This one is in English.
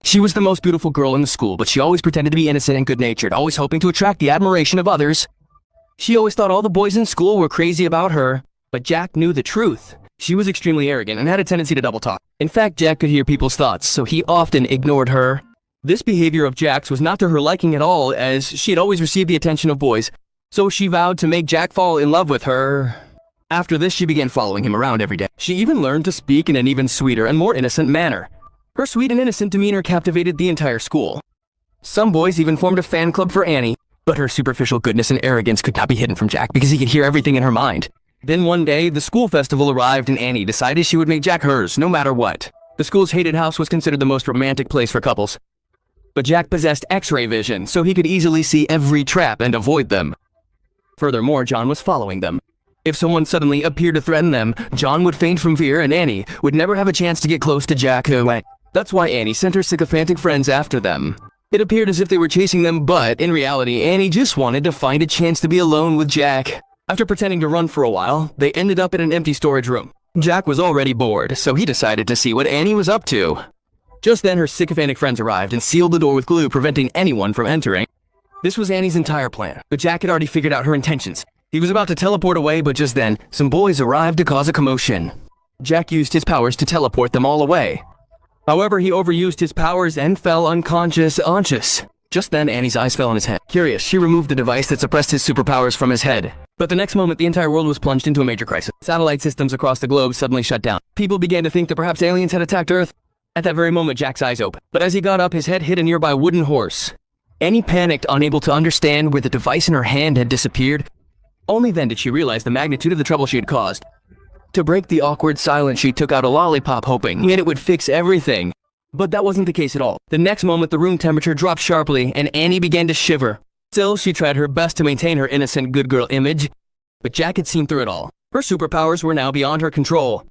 She was the most beautiful girl in the school, but she always pretended to be innocent and good-natured, always hoping to attract the admiration of others. She always thought all the boys in school were crazy about her, but Jack knew the truth. She was extremely arrogant and had a tendency to double talk. In fact, Jack could hear people's thoughts, so he often ignored her. This behavior of Jack's was not to her liking at all, as she had always received the attention of boys, so she vowed to make Jack fall in love with her. After this, she began following him around every day. She even learned to speak in an even sweeter and more innocent manner. Her sweet and innocent demeanor captivated the entire school. Some boys even formed a fan club for Annie, but her superficial goodness and arrogance could not be hidden from Jack because he could hear everything in her mind. Then one day, the school festival arrived and Annie decided she would make Jack hers, no matter what. The school's hated house was considered the most romantic place for couples. But Jack possessed X-ray vision, so he could easily see every trap and avoid them. Furthermore, John was following them. If someone suddenly appeared to threaten them, John would faint from fear and Annie would never have a chance to get close to Jack. That's why Annie sent her sycophantic friends after them. It appeared as if they were chasing them, but in reality, Annie just wanted to find a chance to be alone with Jack. After pretending to run for a while, they ended up in an empty storage room. Jack was already bored, so he decided to see what Annie was up to. Just then, her sycophantic friends arrived and sealed the door with glue, preventing anyone from entering. This was Annie's entire plan, but Jack had already figured out her intentions. He was about to teleport away, but just then, some boys arrived to cause a commotion. Jack used his powers to teleport them all away. However, he overused his powers and fell unconscious. Just then, Annie's eyes fell on his head. Curious, she removed the device that suppressed his superpowers from his head. But the next moment, the entire world was plunged into a major crisis. Satellite systems across the globe suddenly shut down. People began to think that perhaps aliens had attacked Earth. At that very moment, Jack's eyes opened. But as he got up, his head hit a nearby wooden horse. Annie panicked, unable to understand where the device in her hand had disappeared. Only then did she realize the magnitude of the trouble she had caused. To break the awkward silence, she took out a lollipop, hoping it would fix everything. But that wasn't the case at all. The next moment, the room temperature dropped sharply, and Annie began to shiver. Still, she tried her best to maintain her innocent good girl image, but Jack had seen through it all. Her superpowers were now beyond her control.